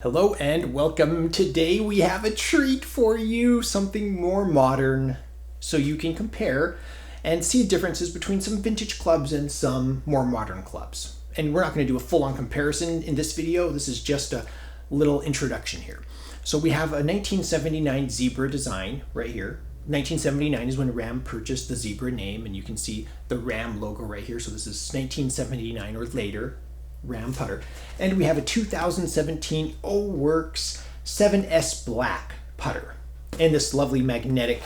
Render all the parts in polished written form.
Hello and welcome. Today we have a treat for you, something more modern, so you can compare and see differences between some vintage clubs and some more modern clubs. And we're not going to do a full-on comparison in this video. This is just a little introduction here. So we have a 1979 Zebra design right here. 1979 is when Ram purchased the Zebra name, and you can see the Ram logo right here. So this is 1979 or later. Ram putter. And we have a 2017 O-works 7S black putter in this lovely magnetic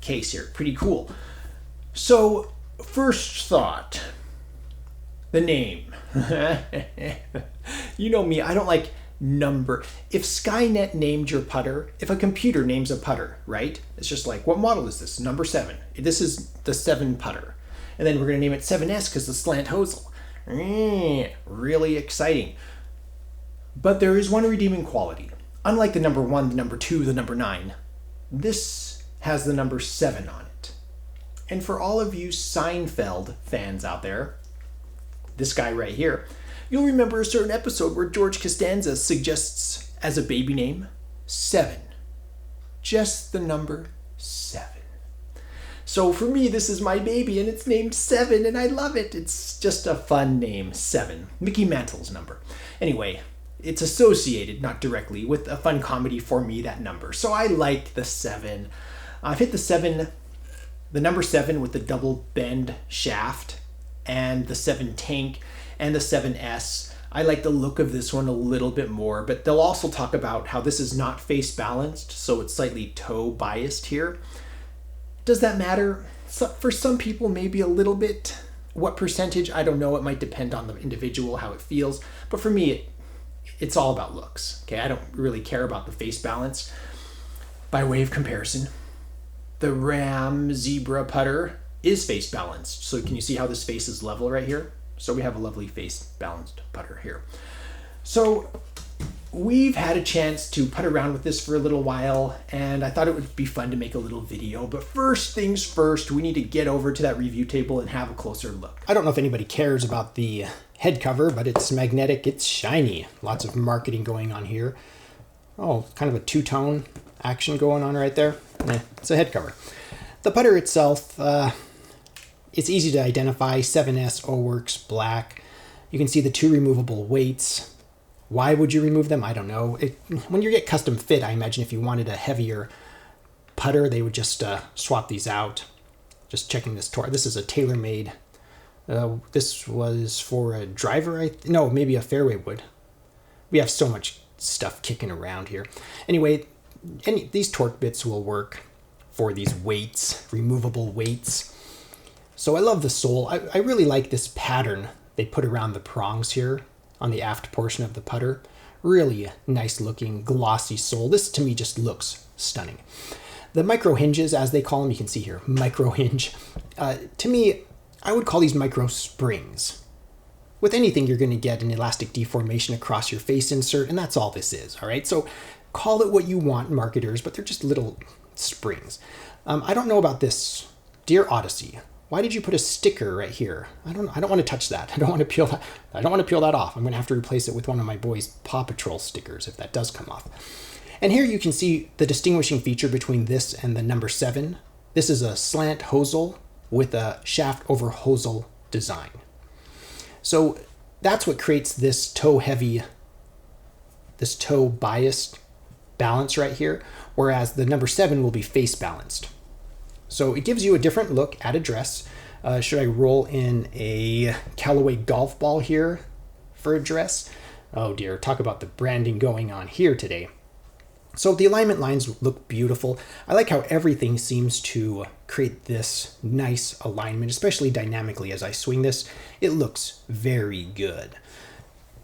case here. Pretty cool. So first thought, the name. You know me, I don't like number. If Skynet named your putter, if a computer names a putter, right? It's just like, what model is this? Number 7. This is the 7 putter. And then we're going to name it 7S because the slant hosel. Really exciting. But there is one redeeming quality. Unlike the number 1, the number 2, the number 9, this has the number 7 on it. And for all of you Seinfeld fans out there, this guy right here, you'll remember a certain episode where George Costanza suggests as a baby name, 7. Just the number 7. So for me, this is my baby, and it's named 7, and I love it. It's just a fun name, 7. Mickey Mantle's number. Anyway, it's associated, not directly, with a fun comedy for me, that number. So I like the 7. I've hit the number 7 with the double bend shaft, and the 7 tank, and the 7S. I like the look of this one a little bit more, but they'll also talk about how this is not face balanced, so it's slightly toe biased here. Does that matter? For some people, maybe a little bit. What percentage? I don't know. It might depend on the individual, how it feels. But for me, it's all about looks. Okay, I don't really care about the face balance. By way of comparison, the Ram Zebra putter is face balanced. So can you see how this face is level right here? So we have a lovely face balanced putter here. So we've had a chance to putt around with this for a little while, and I thought it would be fun to make a little video. But first things first, we need to get over to that review table and have a closer look. I don't know if anybody cares about the head cover, but it's magnetic, it's shiny. Lots of marketing going on here. Oh, kind of a two-tone action going on right there. It's a head cover. The putter itself, it's easy to identify. 7S O-works black. You can see the 2 removable weights. Why would you remove them? I don't know. When you get custom fit, I imagine if you wanted a heavier putter, they would just swap these out. Just checking this torque. This is a tailor-made. This was for a driver. No, maybe a fairway wood. We have so much stuff kicking around here. Anyway, these torque bits will work for these weights, removable weights. So I love the sole. I really like this pattern they put around the prongs here on the aft portion of the putter. Really nice looking glossy sole. This to me just looks stunning. The micro hinges, as they call them, you can see here, micro hinge. To me, I would call these micro springs. With anything, you're going to get an elastic deformation across your face insert, and that's all this is, all right? So call it what you want, marketers, but they're just little springs. I don't know about this. Dear Odyssey, why did you put a sticker right here? I don't want to touch that. I don't want to peel that off. I'm going to have to replace it with one of my boys' Paw Patrol stickers if that does come off. And here you can see the distinguishing feature between this and the number 7. This is a slant hosel with a shaft over hosel design. So that's what creates this toe heavy, this toe biased balance right here, whereas the number 7 will be face balanced. So it gives you a different look at a dress. Should I roll in a Callaway golf ball here for a dress? Oh dear, talk about the branding going on here today. So the alignment lines look beautiful. I like how everything seems to create this nice alignment, especially dynamically as I swing this. It looks very good.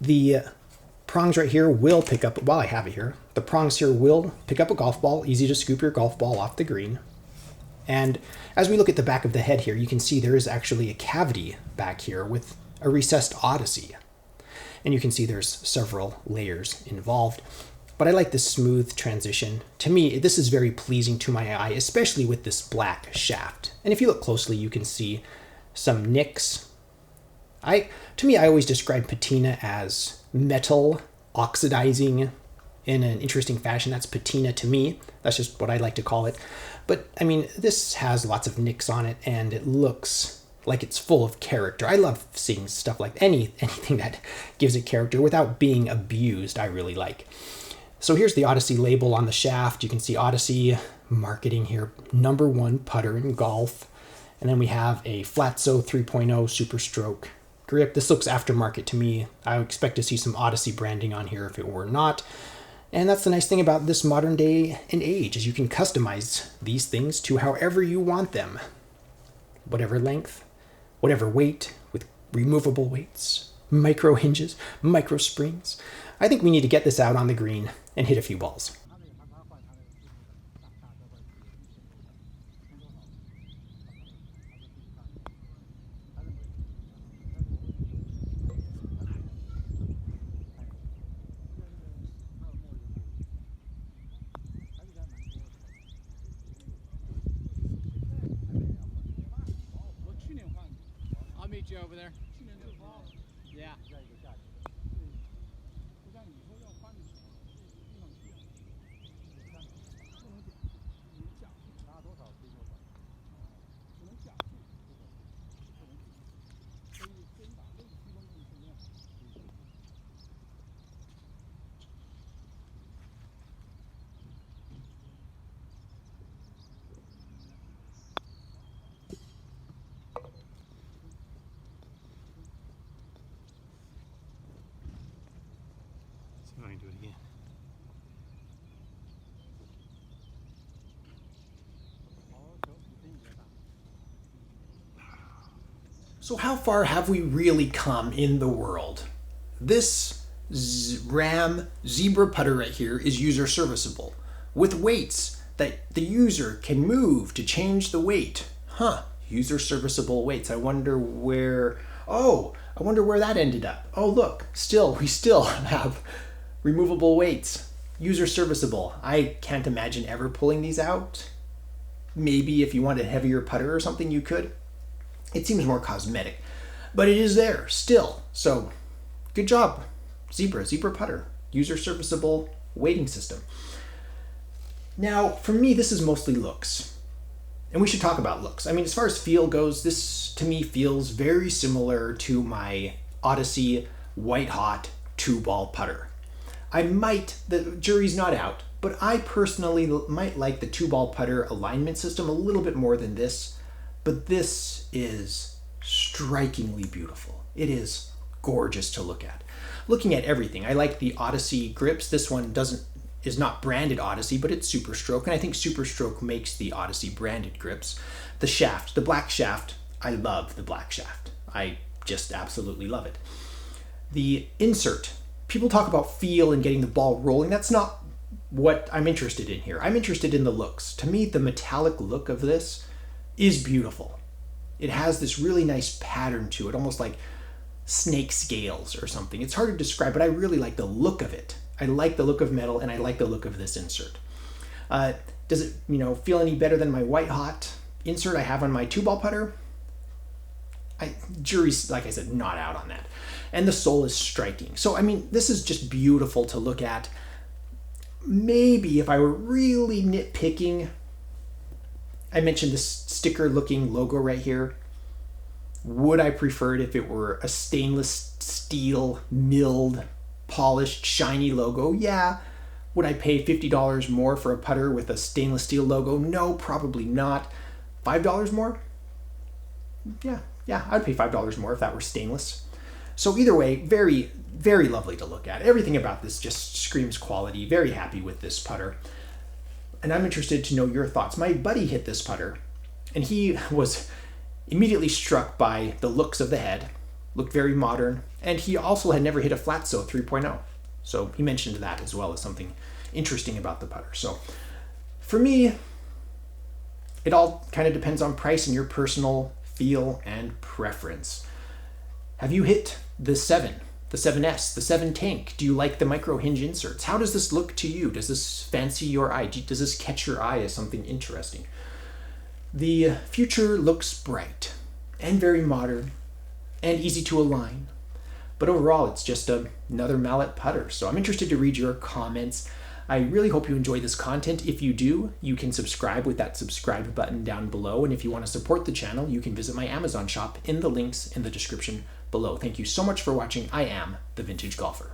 The prongs right here will pick up, while I have it here, the prongs here will pick up a golf ball. Easy to scoop your golf ball off the green. And as we look at the back of the head here, you can see there is actually a cavity back here with a recessed Odyssey. And you can see there's several layers involved. But I like this smooth transition. To me, this is very pleasing to my eye, especially with this black shaft. And if you look closely, you can see some nicks. To me, I always describe patina as metal oxidizing in an interesting fashion. That's patina to me. That's just what I like to call it. But I mean, this has lots of nicks on it and it looks like it's full of character. I love seeing stuff like anything that gives it character without being abused. I really like. So here's the Odyssey label on the shaft. You can see Odyssey marketing here, #1 putter in golf. And then we have a Flatso 3.0 Super Stroke grip. This looks aftermarket to me. I would expect to see some Odyssey branding on here if it were not. And that's the nice thing about this modern day and age, is you can customize these things to however you want them. Whatever length, whatever weight, with removable weights, micro hinges, micro springs. I think we need to get this out on the green and hit a few balls. I'll meet you over there. Yeah. See if I can do it again. So how far have we really come in the world? This Ram Zebra putter right here is user serviceable with weights that the user can move to change the weight. User serviceable weights. I wonder where that ended up. Oh, look, we still have removable weights. User serviceable. I can't imagine ever pulling these out. Maybe if you wanted a heavier putter or something, you could. It seems more cosmetic, but it is there still. So good job, Zebra putter, user serviceable weighting system. Now, for me, this is mostly looks. And we should talk about looks. I mean, as far as feel goes, this to me feels very similar to my Odyssey White Hot 2-ball putter. The jury's not out, but I personally might like the 2-ball putter alignment system a little bit more than this. But this is strikingly beautiful. It is gorgeous to look at. Looking at everything, I like the Odyssey grips. This one is not branded Odyssey, but it's Super Stroke, and I think Super Stroke makes the Odyssey branded grips. The shaft, the black shaft, I love the black shaft. I just absolutely love it. The insert, people talk about feel and getting the ball rolling. That's not what I'm interested in here. I'm interested in the looks. To me, the metallic look of this is beautiful. It has this really nice pattern to it, almost like snake scales or something. It's hard to describe, but I really like the look of it. I like the look of metal, and I like the look of this insert. Does it, feel any better than my White Hot insert I have on my 2-ball putter? Jury's, like I said, not out on that. And the sole is striking. So, I mean, this is just beautiful to look at. Maybe if I were really nitpicking, I mentioned this sticker-looking logo right here. Would I prefer it if it were a stainless steel, milled, polished, shiny logo? Yeah. Would I pay $50 more for a putter with a stainless steel logo? No, probably not. $5 more? Yeah, I'd pay $5 more if that were stainless. So either way, very, very lovely to look at. Everything about this just screams quality. Very happy with this putter. And I'm interested to know your thoughts. My buddy hit this putter, and he was immediately struck by the looks of the head. Looked very modern, and he also had never hit a Flatso 3.0. So he mentioned that as well as something interesting about the putter. So for me, it all kind of depends on price and your personal feel and preference. Have you hit the 7, the 7S, the 7 tank? Do you like the micro hinge inserts? How does this look to you? Does this fancy your eye? Does this catch your eye as something interesting? The future looks bright and very modern and easy to align. But overall, it's just another mallet putter. So I'm interested to read your comments. I really hope you enjoy this content. If you do, you can subscribe with that subscribe button down below. And if you want to support the channel, you can visit my Amazon shop in the links in the description below. Thank you so much for watching. I am The Vintage Golfer.